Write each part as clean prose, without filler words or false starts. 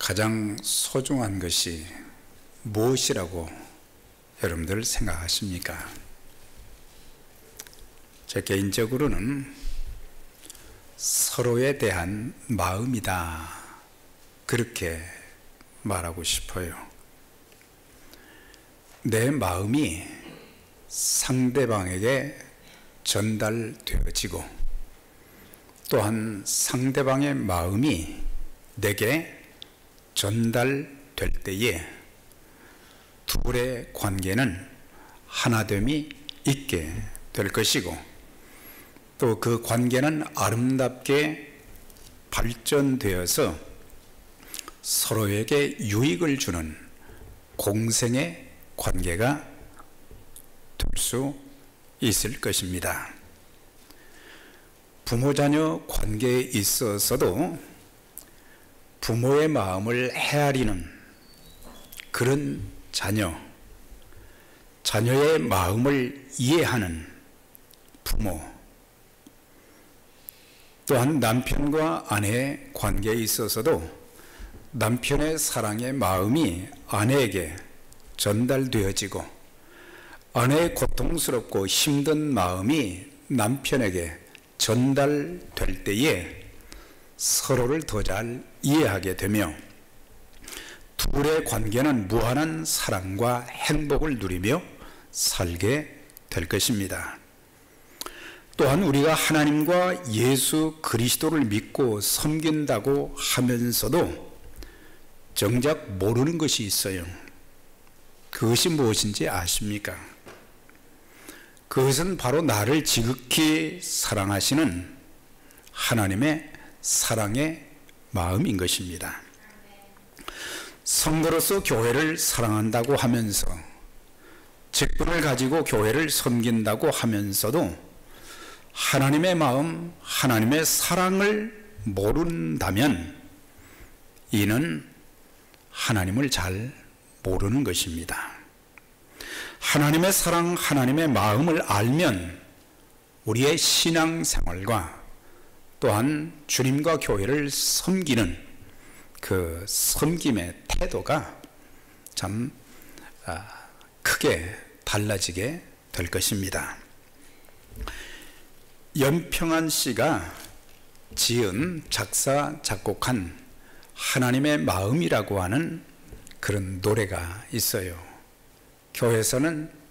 가장 소중한 것이 무엇이라고 여러분들 생각하십니까? 제 개인적으로는 서로에 대한 마음이다, 그렇게 말하고 싶어요. 내 마음이 상대방에게 전달되어지고 또한 상대방의 마음이 내게 전달될 때에 둘의 관계는 하나됨이 있게 될 것이고, 또 그 관계는 아름답게 발전되어서 서로에게 유익을 주는 공생의 관계가 될 수 있을 것입니다. 부모-자녀 관계에 있어서도 부모의 마음을 헤아리는 그런 자녀, 자녀의 마음을 이해하는 부모, 또한 남편과 아내의 관계에 있어서도 남편의 사랑의 마음이 아내에게 전달되어지고 아내의 고통스럽고 힘든 마음이 남편에게 전달될 때에 서로를 더 잘 이해하게 되며 둘의 관계는 무한한 사랑과 행복을 누리며 살게 될 것입니다. 또한 우리가 하나님과 예수 그리스도를 믿고 섬긴다고 하면서도 정작 모르는 것이 있어요. 그것이 무엇인지 아십니까? 그것은 바로 나를 지극히 사랑하시는 하나님의 사랑의 마음인 것입니다. 성도로서 교회를 사랑한다고 하면서, 직분을 가지고 교회를 섬긴다고 하면서도 하나님의 마음, 하나님의 사랑을 모른다면 이는 하나님을 잘 모르는 것입니다. 하나님의 사랑, 하나님의 마음을 알면 우리의 신앙생활과 또한 주님과 교회를 섬기는 그 섬김의 태도가 참 크게 달라지게 될 것입니다. 연평한 씨가 지은, 작사, 작곡한 하나님의 마음이라고 하는 그런 노래가 있어요.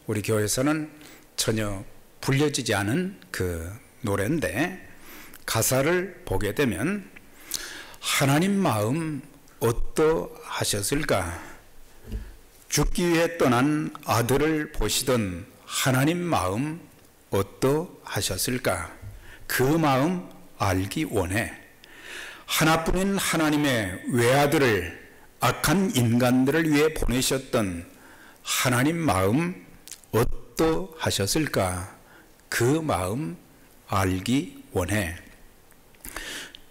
우리 교회에서는 전혀 불려지지 않은 그 노래인데, 가사를 보게 되면 하나님 마음 어떠하셨을까? 죽기 위해 떠난 아들을 보시던 하나님 마음 어떠하셨을까? 그 마음 알기 원해. 하나뿐인 하나님의 외아들을 악한 인간들을 위해 보내셨던 하나님 마음 어떠하셨을까? 그 마음 알기 원해.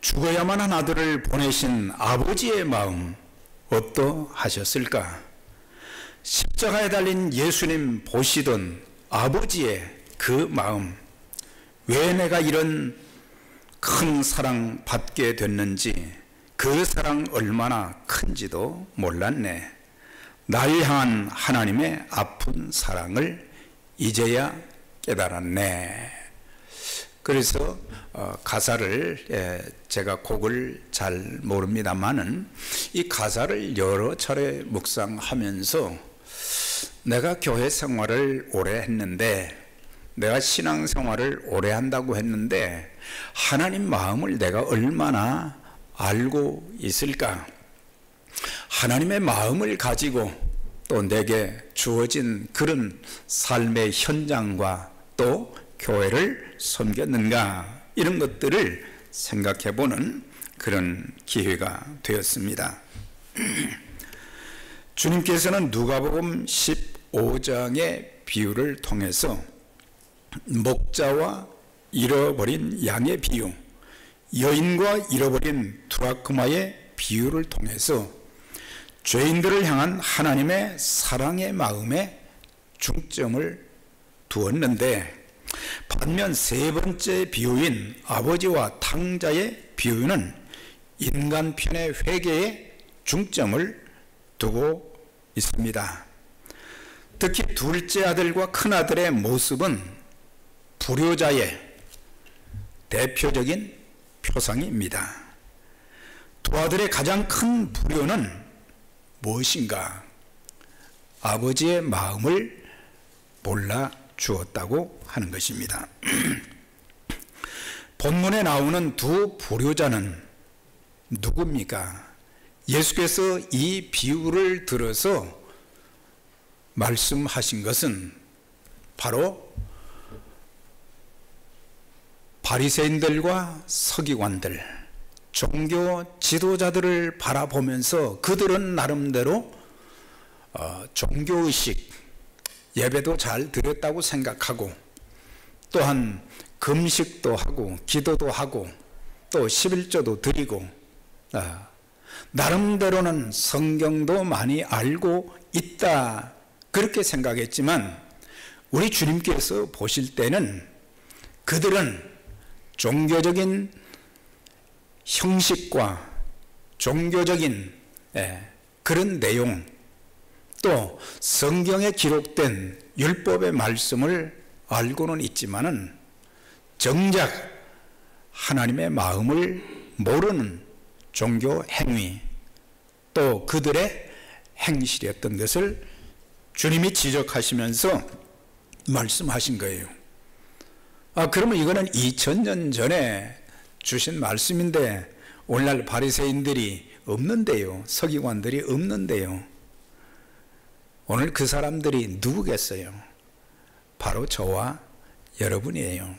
죽어야만 한 아들을 보내신 아버지의 마음 어떠하셨을까? 십자가에 달린 예수님 보시던 아버지의 그 마음, 왜 내가 이런 큰 사랑 받게 됐는지, 그 사랑 얼마나 큰지도 몰랐네. 날 향한 하나님의 아픈 사랑을 이제야 깨달았네. 그래서 가사를, 제가 곡을 잘 모릅니다만은 이 가사를 여러 차례 묵상하면서 내가 교회 생활을 오래 했는데, 내가 신앙 생활을 오래 한다고 했는데 하나님 마음을 내가 얼마나 알고 있을까? 하나님의 마음을 가지고 또 내게 주어진 그런 삶의 현장과 또 교회를 섬겼는가, 이런 것들을 생각해 보는 그런 기회가 되었습니다. 주님께서는 누가복음 15장의 비유를 통해서 목자와 잃어버린 양의 비유, 여인과 잃어버린 드라크마의 비유를 통해서 죄인들을 향한 하나님의 사랑의 마음에 중점을 두었는데, 반면 세 번째 비유인 아버지와 탕자의 비유는 인간 편의 회개에 중점을 두고 있습니다. 특히 둘째 아들과 큰 아들의 모습은 불효자의 대표적인 표상입니다. 두 아들의 가장 큰 불효는 무엇인가? 아버지의 마음을 몰라 주었다고 하는 것입니다. 본문에 나오는 두 불효자는 누굽니까? 예수께서 이 비유를 들어서 말씀하신 것은 바로 바리새인들과 서기관들, 종교 지도자들을 바라보면서 그들은 나름대로 종교의식, 예배도 잘 드렸다고 생각하고 또한 금식도 하고 기도도 하고 또 11조도 드리고 나름대로는 성경도 많이 알고 있다, 그렇게 생각했지만 우리 주님께서 보실 때는 그들은 종교적인 형식과 종교적인 그런 내용, 또 성경에 기록된 율법의 말씀을 알고는 있지만은 정작 하나님의 마음을 모르는 종교 행위, 또 그들의 행실이었던 것을 주님이 지적하시면서 말씀하신 거예요. 그러면 이거는 2000년 전에 주신 말씀인데 오늘날 바리새인들이 없는데요, 서기관들이 없는데요. 오늘 그 사람들이 누구겠어요? 바로 저와 여러분이에요.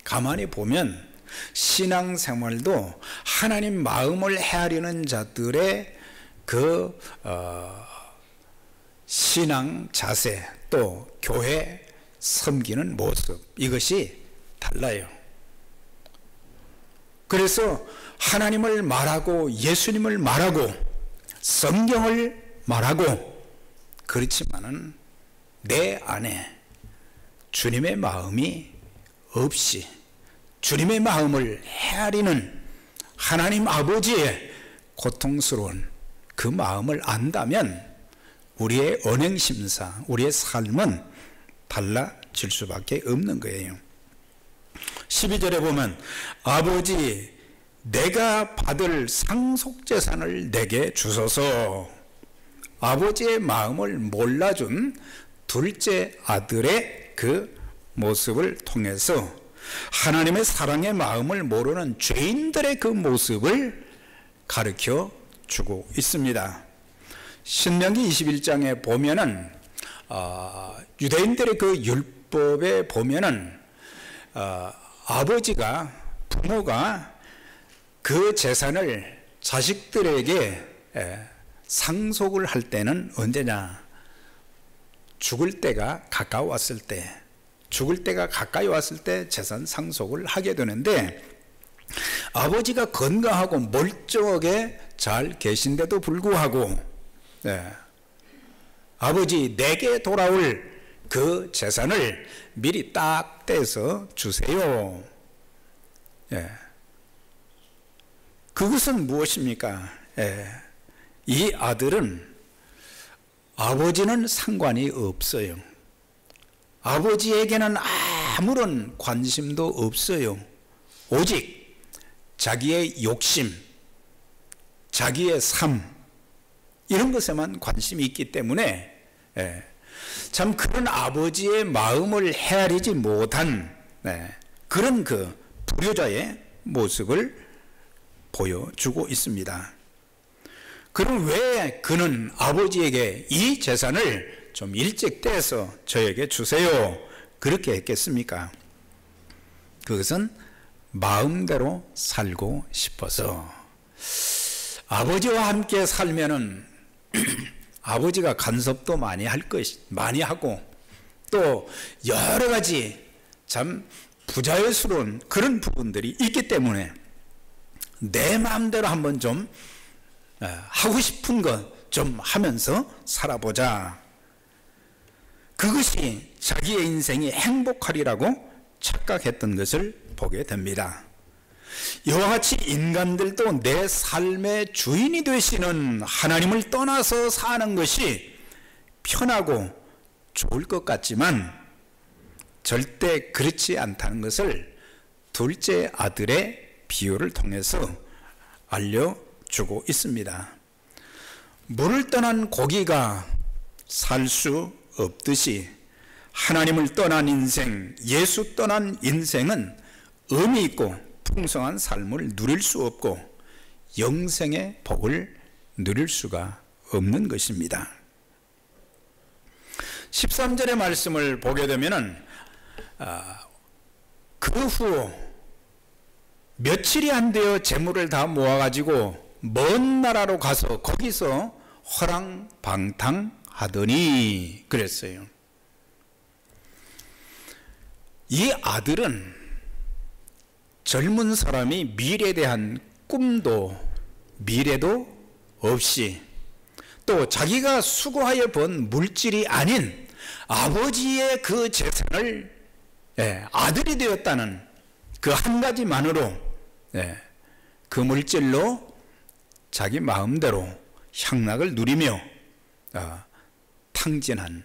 가만히 보면 신앙생활도 하나님 마음을 헤아리는 자들의 그 신앙 자세, 또 교회 섬기는 모습, 이것이 달라요. 그래서 하나님을 말하고 예수님을 말하고 성경을 말하고, 그렇지만은 내 안에 주님의 마음이 없이 주님의 마음을 헤아리는 하나님 아버지의 고통스러운 그 마음을 안다면 우리의 언행심사, 우리의 삶은 달라질 수밖에 없는 거예요. 12절에 보면 아버지 내가 받을 상속재산을 내게 주소서. 아버지의 마음을 몰라준 둘째 아들의 그 모습을 통해서 하나님의 사랑의 마음을 모르는 죄인들의 그 모습을 가르쳐 주고 있습니다. 신명기 21장에 보면은 유대인들의 그 율법에 보면은 아버지가, 부모가 그 재산을 자식들에게 상속을 할 때는 언제냐? 죽을 때가 가까웠을 때, 죽을 때가 가까이 왔을 때 재산 상속을 하게 되는데, 아버지가 건강하고 멀쩡하게 잘 계신데도 불구하고 아버지 내게 돌아올 그 재산을 미리 딱 떼서 주세요. 그것은 무엇입니까? 이 아들은 아버지는 상관이 없어요. 아버지에게는 아무런 관심도 없어요. 오직 자기의 욕심, 자기의 삶, 이런 것에만 관심이 있기 때문에 참 그런 아버지의 마음을 헤아리지 못한 그런 그 불효자의 모습을 보여주고 있습니다. 그럼 왜 그는 아버지에게 이 재산을 좀 일찍 떼서 저에게 주세요, 그렇게 했겠습니까? 그것은 마음대로 살고 싶어서. 아버지와 함께 살면은 아버지가 간섭도 많이 많이 하고 또 여러 가지 참 부자연스러운 그런 부분들이 있기 때문에 내 마음대로 한번 좀 하고 싶은 것 좀 하면서 살아보자. 그것이 자기의 인생이 행복하리라고 착각했던 것을 보게 됩니다. 이와 같이 인간들도 내 삶의 주인이 되시는 하나님을 떠나서 사는 것이 편하고 좋을 것 같지만 절대 그렇지 않다는 것을 둘째 아들의 비유를 통해서 알려주고 있습니다. 물을 떠난 고기가 살 수 없듯이 하나님을 떠난 인생, 예수 떠난 인생은 의미 있고 풍성한 삶을 누릴 수 없고 영생의 복을 누릴 수가 없는 것입니다. 13절의 말씀을 보게 되면 그 후 며칠이 안 되어 재물을 다 모아가지고 먼 나라로 가서 거기서 허랑방탕하더니 그랬어요. 이 아들은 젊은 사람이 미래에 대한 꿈도 미래도 없이 또 자기가 수고하여 번 물질이 아닌 아버지의 그 재산을 아들이 되었다는 그 한 가지만으로 그 물질로 자기 마음대로 향락을 누리며 탕진한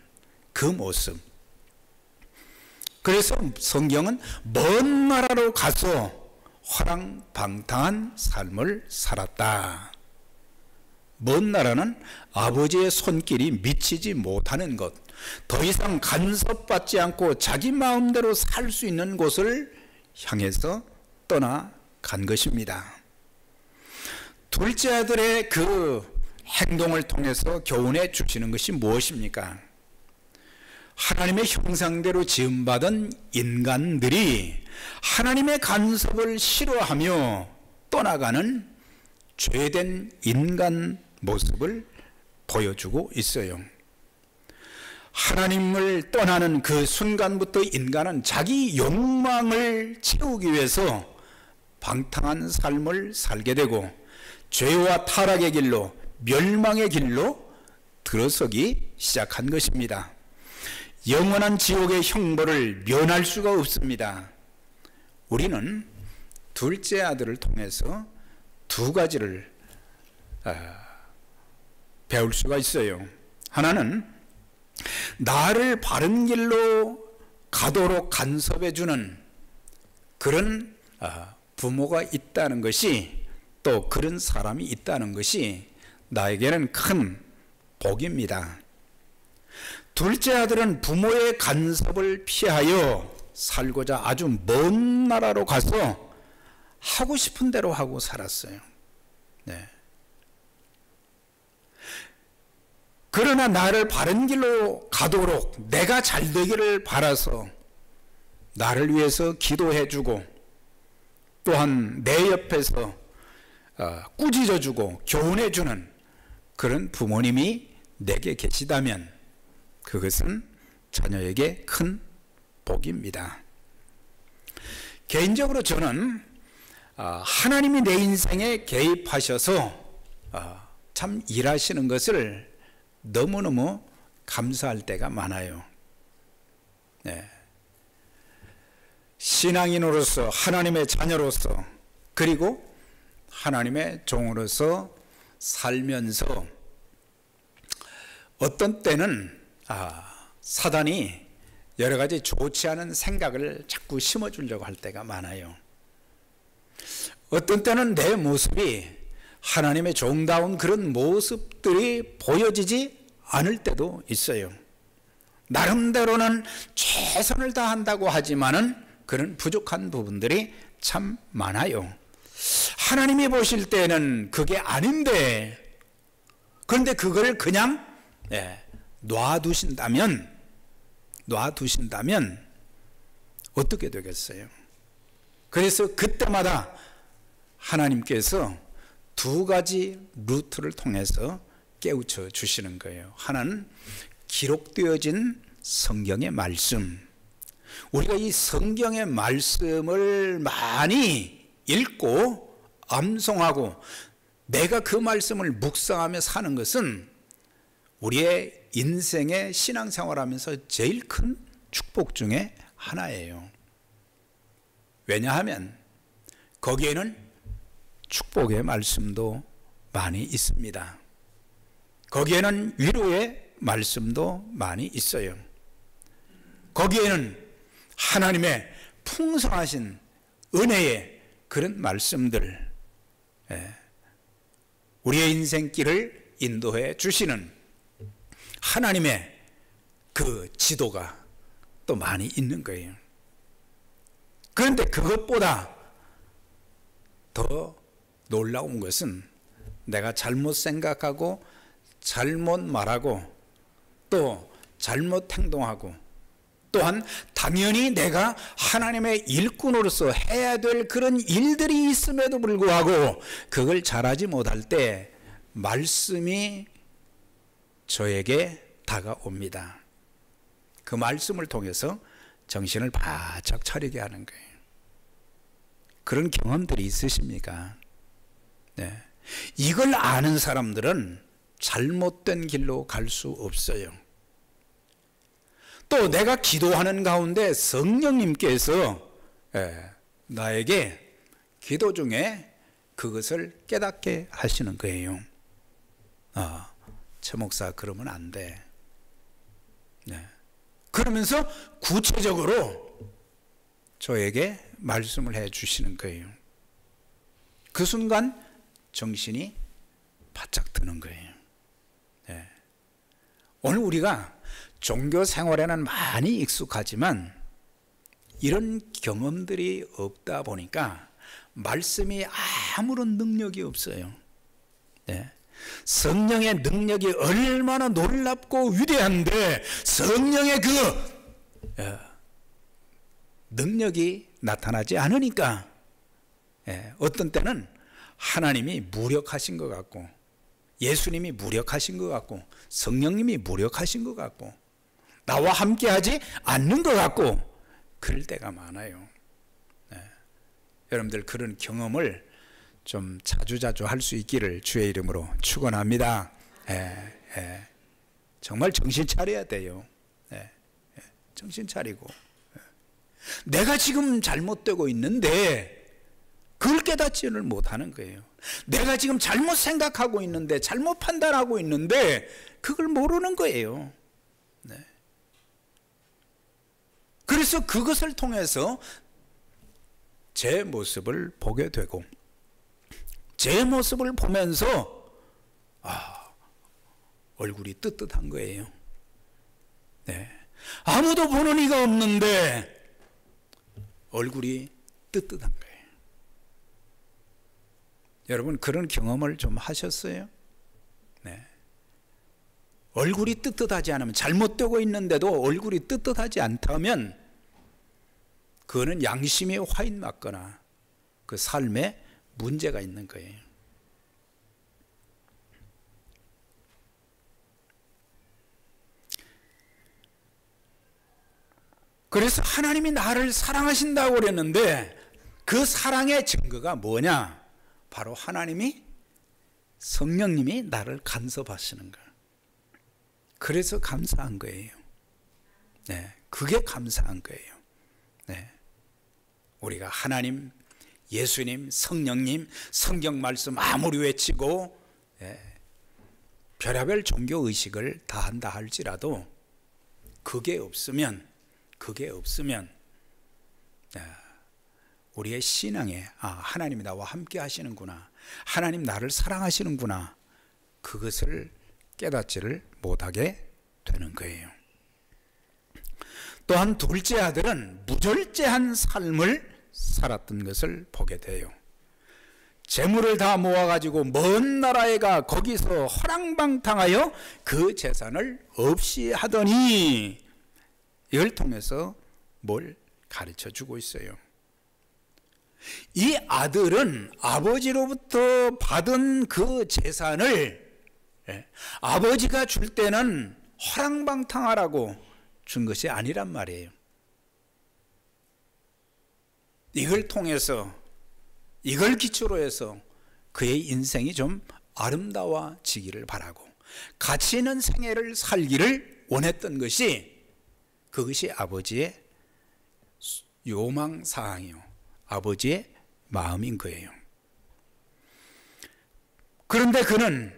그 모습. 그래서 성경은 먼 나라로 가서 허랑방탕한 삶을 살았다. 먼 나라는 아버지의 손길이 미치지 못하는 것, 더 이상 간섭받지 않고 자기 마음대로 살 수 있는 곳을 향해서 떠나간 것입니다. 둘째 아들의 그 행동을 통해서 교훈해 주시는 것이 무엇입니까? 하나님의 형상대로 지음받은 인간들이 하나님의 간섭을 싫어하며 떠나가는 죄된 인간 모습을 보여주고 있어요. 하나님을 떠나는 그 순간부터 인간은 자기 욕망을 채우기 위해서 방탕한 삶을 살게 되고 죄와 타락의 길로, 멸망의 길로 들어서기 시작한 것입니다. 영원한 지옥의 형벌을 면할 수가 없습니다. 우리는 둘째 아들을 통해서 두 가지를 배울 수가 있어요. 하나는 나를 바른 길로 가도록 간섭해 주는 그런 부모가 있다는 것이, 또 그런 사람이 있다는 것이 나에게는 큰 복입니다. 둘째 아들은 부모의 간섭을 피하여 살고자 아주 먼 나라로 가서 하고 싶은 대로 하고 살았어요. 그러나 나를 바른 길로 가도록 내가 잘 되기를 바라서 나를 위해서 기도해 주고 또한 내 옆에서 꾸짖어 주고 교훈해 주는 그런 부모님이 내게 계시다면 그것은 자녀에게 큰 복입니다. 개인적으로 저는 하나님이 내 인생에 개입하셔서 참 일하시는 것을 너무너무 감사할 때가 많아요. 신앙인으로서, 하나님의 자녀로서, 그리고 하나님의 종으로서 살면서 어떤 때는 사단이 여러 가지 좋지 않은 생각을 자꾸 심어주려고 할 때가 많아요. 어떤 때는 내 모습이 하나님의 종다운 그런 모습들이 보여지지 않을 때도 있어요. 나름대로는 최선을 다한다고 하지만은 그런 부족한 부분들이 참 많아요. 하나님이 보실 때는 그게 아닌데, 그런데 그걸 그냥 놔두신다면 어떻게 되겠어요? 그래서 그때마다 하나님께서 두 가지 루트를 통해서 깨우쳐 주시는 거예요. 하나는 기록되어진 성경의 말씀. 우리가 이 성경의 말씀을 많이 읽고 암송하고 내가 그 말씀을 묵상하며 사는 것은 우리의 인생의 신앙생활하면서 제일 큰 축복 중에 하나예요. 왜냐하면 거기에는 축복의 말씀도 많이 있습니다. 거기에는 위로의 말씀도 많이 있어요. 거기에는 하나님의 풍성하신 은혜의 그런 말씀들, 우리의 인생길을 인도해 주시는 하나님의 그 지도가 또 많이 있는 거예요. 그런데 그것보다 더 놀라운 것은 내가 잘못 생각하고 잘못 말하고 또 잘못 행동하고 또한 당연히 내가 하나님의 일꾼으로서 해야 될 그런 일들이 있음에도 불구하고 그걸 잘하지 못할 때 말씀이 저에게 다가옵니다. 그 말씀을 통해서 정신을 바짝 차리게 하는 거예요. 그런 경험들이 있으십니까? 네. 이걸 아는 사람들은 잘못된 길로 갈 수 없어요. 또 내가 기도하는 가운데 성령님께서 나에게 기도 중에 그것을 깨닫게 하시는 거예요. 최 목사 그러면 안 돼. 네. 그러면서 구체적으로 저에게 말씀을 해 주시는 거예요. 그 순간 정신이 바짝 드는 거예요. 네. 오늘 우리가 종교 생활에는 많이 익숙하지만 이런 경험들이 없다 보니까 말씀이 아무런 능력이 없어요. 네. 성령의 능력이 얼마나 놀랍고 위대한데 성령의 그 능력이 나타나지 않으니까 어떤 때는 하나님이 무력하신 것 같고 예수님이 무력하신 것 같고 성령님이 무력하신 것 같고 나와 함께하지 않는 것 같고 그럴 때가 많아요. 여러분들 그런 경험을 좀 자주자주 할 수 있기를 주의 이름으로 축원합니다. 정말 정신 차려야 돼요. 정신 차리고 내가 지금 잘못되고 있는데 그걸 깨닫지를 못하는 거예요. 내가 지금 잘못 생각하고 있는데 잘못 판단하고 있는데 그걸 모르는 거예요. 그래서 그것을 통해서 제 모습을 보게 되고 제 모습을 보면서 얼굴이 뜨뜻한 거예요. 아무도 보는 이가 없는데 얼굴이 뜨뜻한 거예요. 여러분 그런 경험을 좀 하셨어요? 얼굴이 뜨뜻하지 않으면 잘못되고 있는데도 얼굴이 뜨뜻하지 않다면 그거는 양심이 화인 맞거나 그 삶에 문제가 있는 거예요. 그래서 하나님이 나를 사랑하신다고 그랬는데 그 사랑의 증거가 뭐냐? 바로 하나님이 성령님이 나를 간섭하시는 거예요. 그래서 감사한 거예요. 그게 감사한 거예요. 우리가 하나님, 예수님, 성령님, 성경 말씀 아무리 외치고 별의별 종교 의식을 다 한다 할지라도 그게 없으면 우리의 신앙에 하나님이 나와 함께 하시는구나, 하나님 나를 사랑하시는구나, 그것을 깨닫지를 못하게 되는 거예요. 또한 둘째 아들은 무절제한 삶을 살았던 것을 보게 돼요. 재물을 다 모아가지고 먼 나라에 가 거기서 허랑방탕하여 그 재산을 없이 하더니 이걸 통해서 뭘 가르쳐 주고 있어요. 이 아들은 아버지로부터 받은 그 재산을 아버지가 줄 때는 허랑방탕하라고 준 것이 아니란 말이에요. 이걸 통해서 이걸 기초로 해서 그의 인생이 좀 아름다워지기를 바라고 가치 있는 생애를 살기를 원했던 것이 그것이 아버지의 요망사항이요, 아버지의 마음인 거예요. 그런데 그는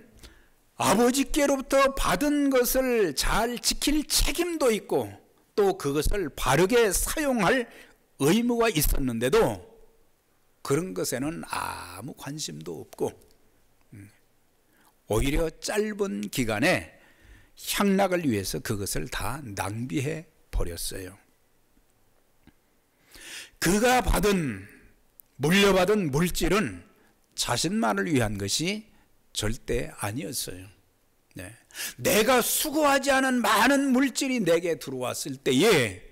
아버지께로부터 받은 것을 잘 지킬 책임도 있고 또 그것을 바르게 사용할 의무가 있었는데도 그런 것에는 아무 관심도 없고 오히려 짧은 기간에 향락을 위해서 그것을 다 낭비해 버렸어요. 그가 물려받은 물질은 자신만을 위한 것이 절대 아니었어요. 네. 내가 수고하지 않은 많은 물질이 내게 들어왔을 때에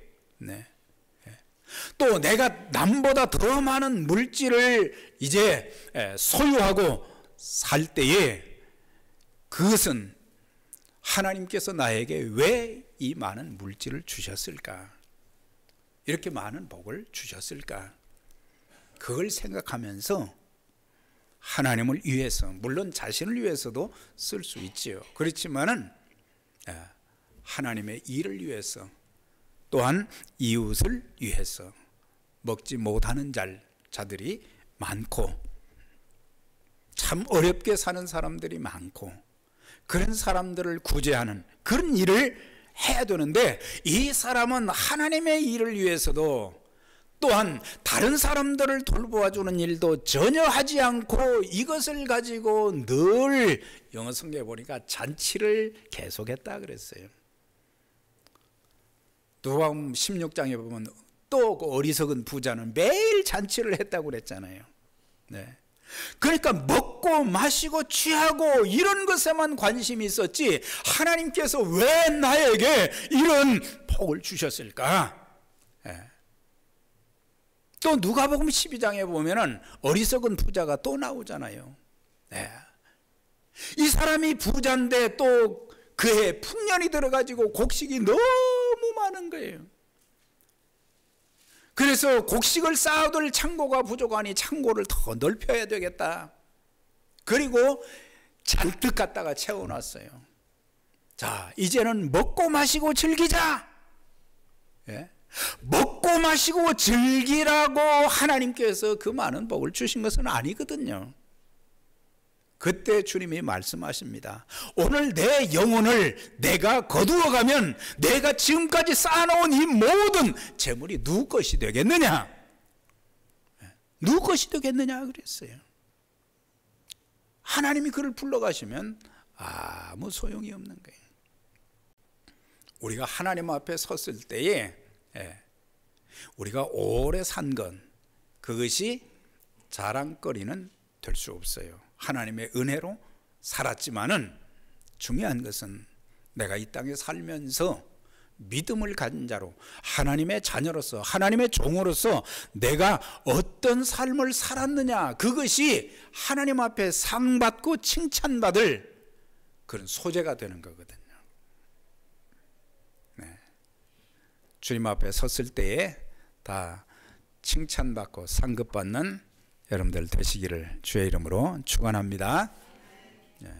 또 내가 남보다 더 많은 물질을 이제 소유하고 살 때에 그것은 하나님께서 나에게 왜 이 많은 물질을 주셨을까? 이렇게 많은 복을 주셨을까? 그걸 생각하면서 하나님을 위해서, 물론 자신을 위해서도 쓸 수 있지요. 그렇지만은 하나님의 일을 위해서, 또한 이웃을 위해서 먹지 못하는 자들이 많고 참 어렵게 사는 사람들이 많고 그런 사람들을 구제하는 그런 일을 해야 되는데, 이 사람은 하나님의 일을 위해서도 또한 다른 사람들을 돌보아주는 일도 전혀 하지 않고 이것을 가지고 늘 영어 성경에 보니까 잔치를 계속했다 그랬어요. 누가복음 16장에 보면 또 그 어리석은 부자는 매일 잔치를 했다고 그랬잖아요. 네. 그러니까 먹고 마시고 취하고 이런 것에만 관심이 있었지 하나님께서 왜 나에게 이런 복을 주셨을까? 네. 또 누가복음 12장에 보면은 어리석은 부자가 또 나오잖아요. 네. 이 사람이 부자인데 또 그의 풍년이 들어가지고 곡식이 너무 많은 거예요. 그래서 곡식을 쌓아둘 창고가 부족하니 창고를 더 넓혀야 되겠다. 그리고 잔뜩 갖다가 채워놨어요. 자, 이제는 먹고 마시고 즐기자. 예? 먹고 마시고 즐기라고 하나님께서 그 많은 복을 주신 것은 아니거든요. 그때 주님이 말씀하십니다. 오늘 내 영혼을 내가 거두어가면 내가 지금까지 쌓아놓은 이 모든 재물이 누구 것이 되겠느냐? 누구 것이 되겠느냐 그랬어요. 하나님이 그를 불러가시면 아무 소용이 없는 거예요. 우리가 하나님 앞에 섰을 때에 우리가 오래 산 건 그것이 자랑거리는 될 수 없어요. 하나님의 은혜로 살았지만은 중요한 것은 내가 이 땅에 살면서 믿음을 가진 자로 하나님의 자녀로서 하나님의 종으로서 내가 어떤 삶을 살았느냐, 그것이 하나님 앞에 상받고 칭찬받을 그런 소재가 되는 거거든요. 네. 주님 앞에 섰을 때에 다 칭찬받고 상급받는 여러분들 되시기를 주의 이름으로 축원합니다. 네.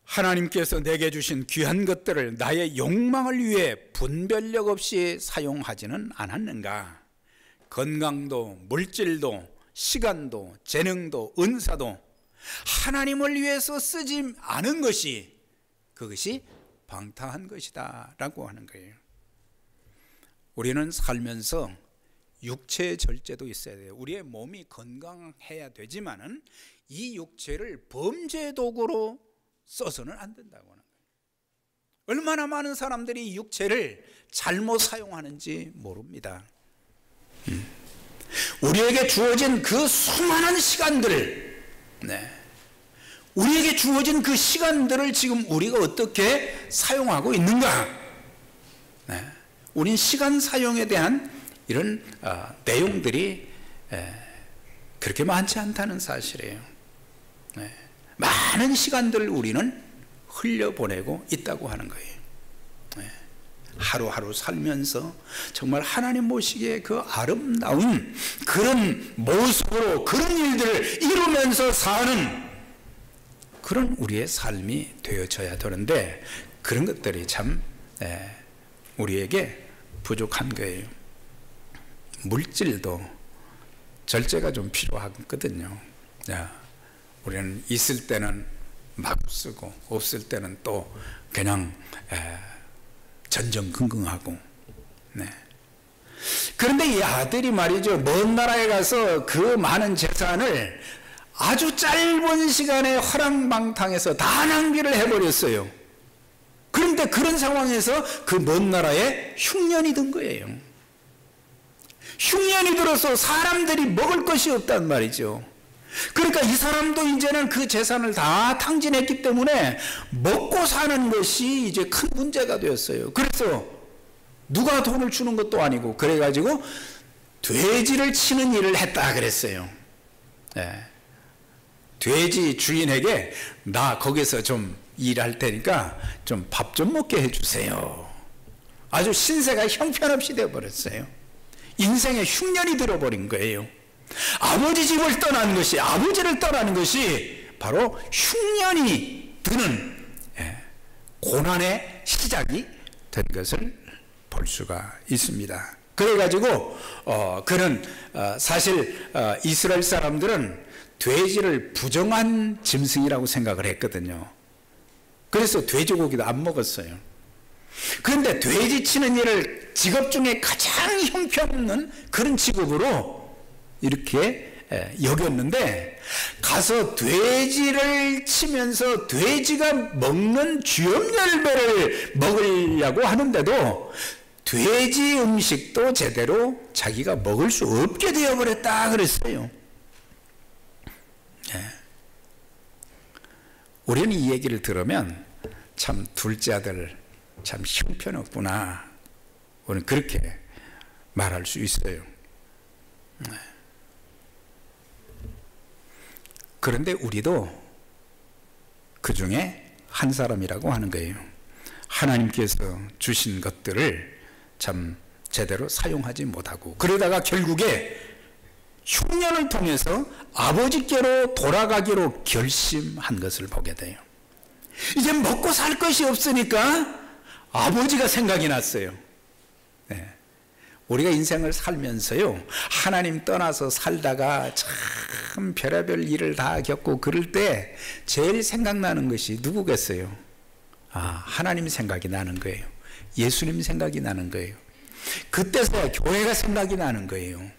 하나님께서 내게 주신 귀한 것들을 나의 욕망을 위해 분별력 없이 사용하지는 않았는가? 건강도 물질도 시간도 재능도 은사도 하나님을 위해서 쓰지 않은 것이 그것이 방탕한 것이다 라고 하는 거예요. 우리는 살면서 육체의 절제도 있어야 돼요. 우리의 몸이 건강해야 되지만은 이 육체를 범죄의 도구로 써서는 안 된다고 하는 거예요. 얼마나 많은 사람들이 이 육체를 잘못 사용하는지 모릅니다. 우리에게 주어진 그 수많은 시간들을, 우리에게 주어진 그 시간들을 지금 우리가 어떻게 사용하고 있는가? 우린 시간 사용에 대한 이런 내용들이 그렇게 많지 않다는 사실이에요. 많은 시간들을 우리는 흘려보내고 있다고 하는 거예요. 하루하루 살면서 정말 하나님 보시기에 그 아름다운 그런 모습으로 그런 일들을 이루면서 사는 그런 우리의 삶이 되어져야 되는데 그런 것들이 참 우리에게 부족한 거예요. 물질도 절제가 좀 필요하거든요. 우리는 있을 때는 막 쓰고 없을 때는 또 그냥 전전긍긍하고. 그런데 이 아들이 말이죠, 먼 나라에 가서 그 많은 재산을 아주 짧은 시간에 허랑방탕해서 다 낭비를 해버렸어요. 그런데 그런 상황에서 그 먼 나라에 흉년이 든 거예요. 흉년이 들어서 사람들이 먹을 것이 없단 말이죠. 그러니까 이 사람도 이제는 그 재산을 다 탕진했기 때문에 먹고 사는 것이 이제 큰 문제가 되었어요. 그래서 누가 돈을 주는 것도 아니고 그래가지고 돼지를 치는 일을 했다 그랬어요. 돼지 주인에게 나 거기서 좀 일할 테니까 좀 밥 좀 먹게 해주세요. 아주 신세가 형편없이 되어버렸어요. 인생에 흉년이 들어버린 거예요. 아버지 집을 떠나는 것이, 아버지를 떠나는 것이 바로 흉년이 드는 고난의 시작이 된 것을 볼 수가 있습니다. 그래가지고 그는 사실 이스라엘 사람들은 돼지를 부정한 짐승이라고 생각을 했거든요. 그래서 돼지고기도 안 먹었어요. 그런데 돼지 치는 일을 직업 중에 가장 형편없는 그런 직업으로 이렇게 여겼는데, 가서 돼지를 치면서 돼지가 먹는 쥐염 열매를 먹으려고 하는데도 돼지 음식도 제대로 자기가 먹을 수 없게 되어버렸다 그랬어요. 우리는 이 얘기를 들으면 참 둘째 아들 참 형편없구나, 우리는 그렇게 말할 수 있어요. 그런데 우리도 그 중에 한 사람이라고 하는 거예요. 하나님께서 주신 것들을 참 제대로 사용하지 못하고, 그러다가 결국에 흉년을 통해서 아버지께로 돌아가기로 결심한 것을 보게 돼요. 이제 먹고 살 것이 없으니까 아버지가 생각이 났어요. 우리가 인생을 살면서요, 하나님 떠나서 살다가 참 별의별 일을 다 겪고 그럴 때 제일 생각나는 것이 누구겠어요? 하나님 생각이 나는 거예요. 예수님 생각이 나는 거예요. 그때서야 교회가 생각이 나는 거예요.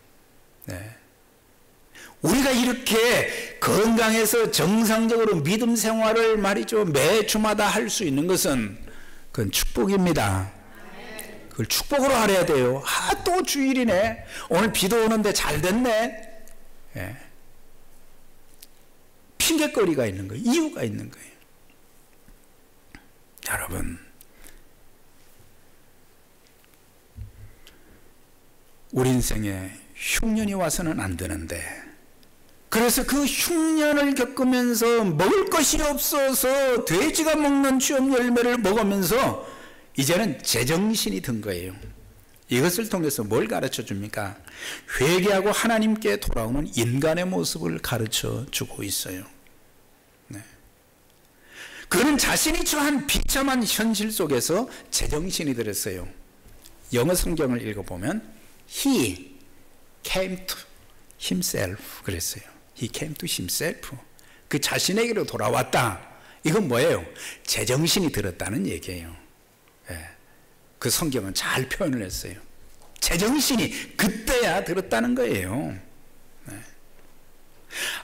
우리가 이렇게 건강해서 정상적으로 믿음 생활을 말이죠, 매 주마다 할 수 있는 것은 그건 축복입니다. 그걸 축복으로 알아야 돼요. 또 주일이네, 오늘 비도 오는데 잘 됐네. 핑계거리가 있는 거예요. 이유가 있는 거예요. 여러분, 우리 인생에 흉년이 와서는 안 되는데, 그래서 그 흉년을 겪으면서 먹을 것이 없어서 돼지가 먹는 쥐염 열매를 먹으면서 이제는 제정신이 든 거예요. 이것을 통해서 뭘 가르쳐 줍니까? 회개하고 하나님께 돌아오는 인간의 모습을 가르쳐 주고 있어요. 그는 자신이 처한 비참한 현실 속에서 제정신이 들었어요. 영어 성경을 읽어보면 He came to himself 그랬어요. He came to himself. 그 자신에게로 돌아왔다. 이건 뭐예요? 제정신이 들었다는 얘기예요. 그 성경은 잘 표현을 했어요. 제정신이 그때야 들었다는 거예요.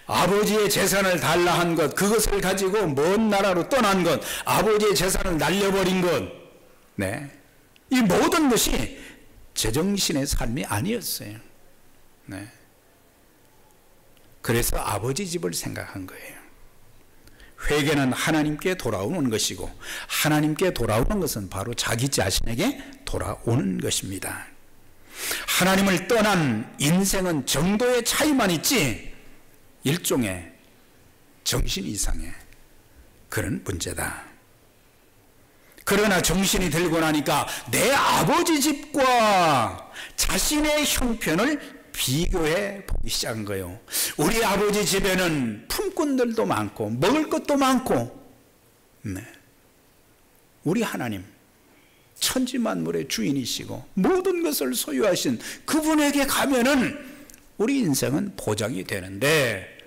아버지의 재산을 달라 한 것, 그것을 가지고 먼 나라로 떠난 것, 아버지의 재산을 날려버린 것, 이 모든 것이 제정신의 삶이 아니었어요. 그래서 아버지 집을 생각한 거예요. 회개는 하나님께 돌아오는 것이고, 하나님께 돌아오는 것은 바로 자기 자신에게 돌아오는 것입니다. 하나님을 떠난 인생은 정도의 차이만 있지 일종의 정신 이상의 그런 문제다. 그러나 정신이 들고 나니까 내 아버지 집과 자신의 형편을 비교해 보기 시작한 거예요. 우리 아버지 집에는 품꾼들도 많고 먹을 것도 많고, 우리 하나님 천지만물의 주인이시고 모든 것을 소유하신 그분에게 가면은 우리 인생은 보장이 되는데,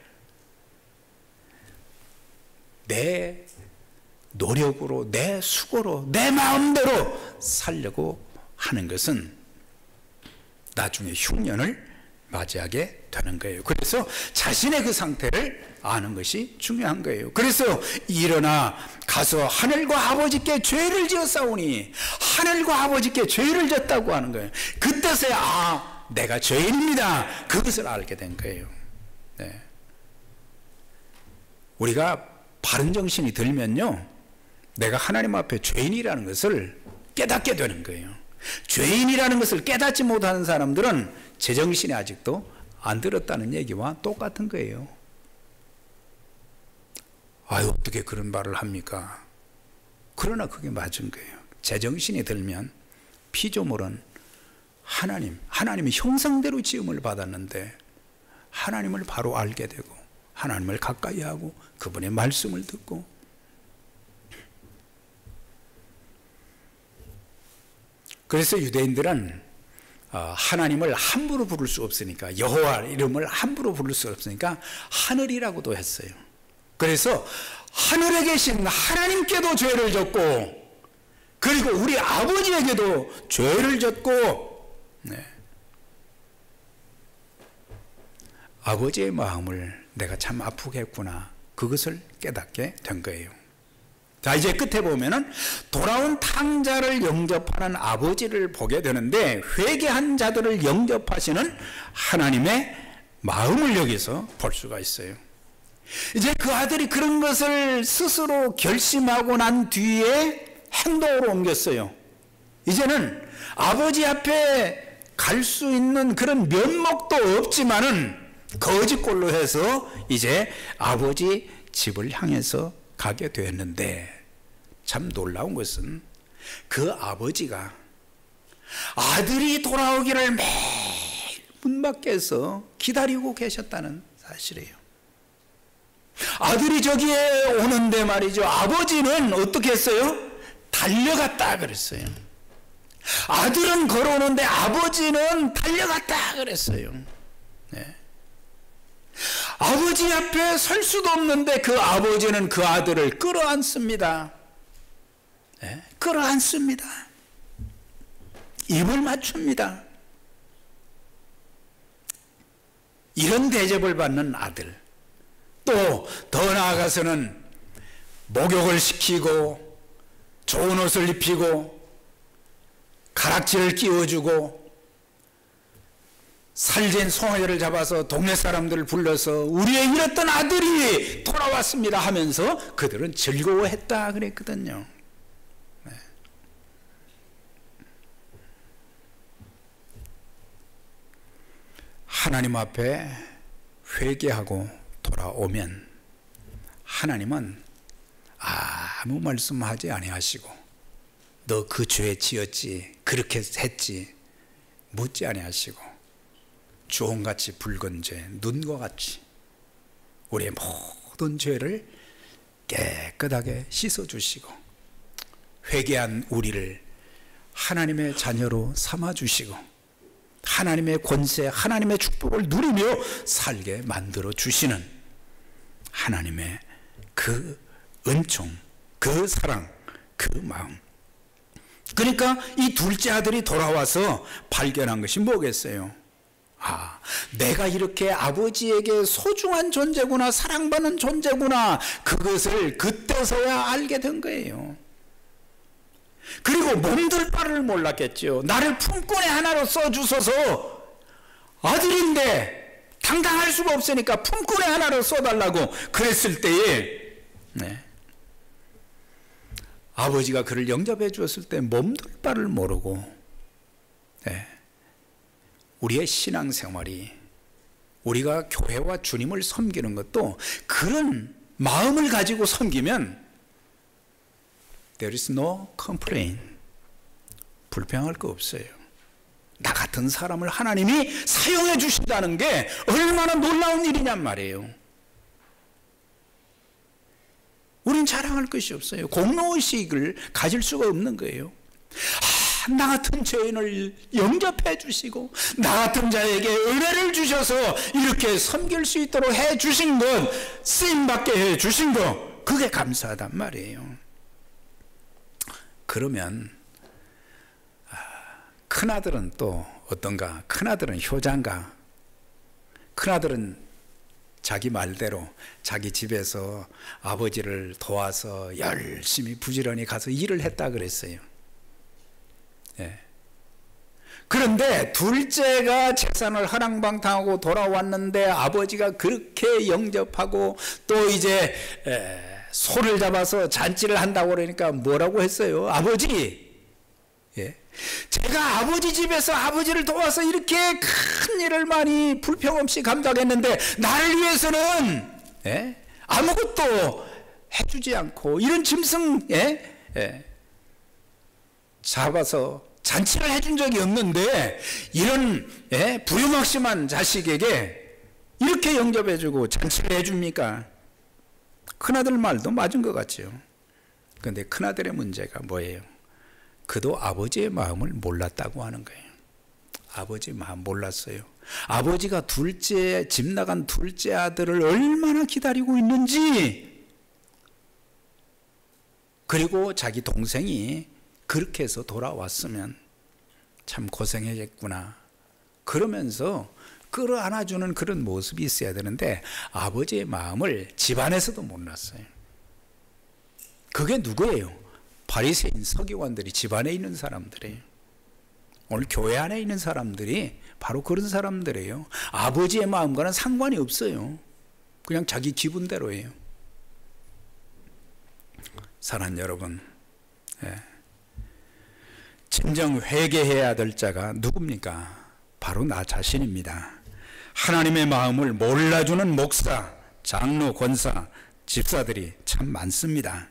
내 노력으로, 내 수고로, 내 마음대로 살려고 하는 것은 나중에 흉년을 맞이하게 되는 거예요. 그래서 자신의 그 상태를 아는 것이 중요한 거예요. 그래서 일어나 가서 하늘과 아버지께 죄를 지었사오니, 하늘과 아버지께 죄를 졌다고 하는 거예요. 그때서야 내가 죄인입니다, 그것을 알게 된 거예요. 네. 우리가 바른 정신이 들면요, 내가 하나님 앞에 죄인이라는 것을 깨닫게 되는 거예요. 죄인이라는 것을 깨닫지 못하는 사람들은 제정신이 아직도 안 들었다는 얘기와 똑같은 거예요. 아유, 어떻게 그런 말을 합니까? 그러나 그게 맞은 거예요. 제정신이 들면 피조물은 하나님의 형상대로 지음을 받았는데 하나님을 바로 알게 되고 하나님을 가까이 하고 그분의 말씀을 듣고, 그래서 유대인들은 하나님을 함부로 부를 수 없으니까, 여호와 이름을 함부로 부를 수 없으니까 하늘이라고도 했어요. 그래서 하늘에 계신 하나님께도 죄를 졌고, 그리고 우리 아버지에게도 죄를 졌고, 네. 아버지의 마음을 내가 참 아프게 했구나, 그것을 깨닫게 된 거예요. 자, 이제 끝에 보면은 돌아온 탕자를 영접하는 아버지를 보게 되는데, 회개한 자들을 영접하시는 하나님의 마음을 여기서 볼 수가 있어요. 이제 그 아들이 그런 것을 스스로 결심하고 난 뒤에 행동으로 옮겼어요. 이제는 아버지 앞에 갈 수 있는 그런 면목도 없지만은 거짓골로 해서 이제 아버지 집을 향해서 가게 되었는데, 참 놀라운 것은 그 아버지가 아들이 돌아오기를 매일 문 밖에서 기다리고 계셨다는 사실이에요. 아들이 저기에 오는데 말이죠, 아버지는 어떻게 했어요? 달려갔다 그랬어요. 아들은 걸어오는데 아버지는 달려갔다 그랬어요. 네. 아버지 앞에 설 수도 없는데 그 아버지는 그 아들을 끌어안습니다. 네? 끌어안습니다. 입을 맞춥니다. 이런 대접을 받는 아들, 또 더 나아가서는 목욕을 시키고 좋은 옷을 입히고 가락지를 끼워주고 살찐 송아지를 잡아서 동네 사람들을 불러서 우리의 잃었던 아들이 돌아왔습니다 하면서 그들은 즐거워했다 그랬거든요. 네. 하나님 앞에 회개하고 돌아오면 하나님은 아무 말씀하지 아니하시고, 너 그 죄 지었지, 그렇게 했지 묻지 아니하시고, 주홍같이 붉은 죄, 눈과 같이 우리의 모든 죄를 깨끗하게 씻어주시고, 회개한 우리를 하나님의 자녀로 삼아주시고, 하나님의 권세, 하나님의 축복을 누리며 살게 만들어 주시는 하나님의 그 은총, 그 사랑, 그 마음. 그러니까 이 둘째 아들이 돌아와서 발견한 것이 뭐겠어요? 아, 내가 이렇게 아버지에게 소중한 존재구나, 사랑받는 존재구나, 그것을 그때서야 알게 된 거예요. 그리고 몸둘 바를 몰랐겠죠. 나를 품꾼의 하나로 써주소서, 아들인데 당당할 수가 없으니까 품꾼의 하나로 써달라고 그랬을 때에, 네, 아버지가 그를 영접해 주었을 때 몸둘 바를 모르고, 네, 우리의 신앙생활이, 우리가 교회와 주님을 섬기는 것도 그런 마음을 가지고 섬기면 There is no complaint. 불평할 거 없어요. 나 같은 사람을 하나님이 사용해 주신다는 게 얼마나 놀라운 일이냔 말이에요. 우린 자랑할 것이 없어요. 공로의식을 가질 수가 없는 거예요. 나 같은 죄인을 영접해 주시고 나 같은 자에게 은혜를 주셔서 이렇게 섬길 수 있도록 해 주신 것, 쓰임받게 해 주신 것, 그게 감사하단 말이에요. 그러면 큰아들은 또 어떤가? 큰아들은 효자인가? 큰아들은 자기 말대로 자기 집에서 아버지를 도와서 열심히 부지런히 가서 일을 했다 그랬어요. 예. 그런데 둘째가 재산을 허랑방탕하고 돌아왔는데 아버지가 그렇게 영접하고 또 이제 소를 잡아서 잔치를 한다고 그러니까 뭐라고 했어요? 아버지, 예. 제가 아버지 집에서 아버지를 도와서 이렇게 큰 일을 많이 불평 없이 감당했는데 나를 위해서는 아무것도 해주지 않고 이런 짐승 잡아서 잔치를 해준 적이 없는데 이런 부유막심한 자식에게 이렇게 영접해주고 잔치를 해줍니까? 큰아들 말도 맞은 것 같죠. 그런데 큰아들의 문제가 뭐예요? 그도 아버지의 마음을 몰랐다고 하는 거예요. 아버지의 마음 몰랐어요. 아버지가 집 나간 둘째 아들을 얼마나 기다리고 있는지, 그리고 자기 동생이 그렇게 해서 돌아왔으면 참 고생했겠구나 그러면서 끌어안아주는 그런 모습이 있어야 되는데 아버지의 마음을 집안에서도 몰랐어요. 그게 누구예요? 바리새인 서기관들이 집안에 있는 사람들이에요. 오늘 교회 안에 있는 사람들이 바로 그런 사람들이에요. 아버지의 마음과는 상관이 없어요. 그냥 자기 기분대로예요. 사랑하는 여러분, 진정 회개해야 될 자가 누굽니까? 바로 나 자신입니다. 하나님의 마음을 몰라주는 목사, 장로, 권사, 집사들이 참 많습니다.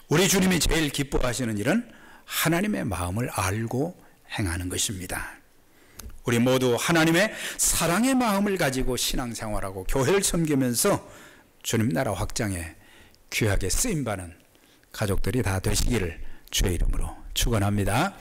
우리 주님이 제일 기뻐하시는 일은 하나님의 마음을 알고 행하는 것입니다. 우리 모두 하나님의 사랑의 마음을 가지고 신앙생활하고 교회를 섬기면서 주님 나라 확장에 귀하게 쓰임받는 가족들이 다 되시기를 주의 이름으로 축원합니다.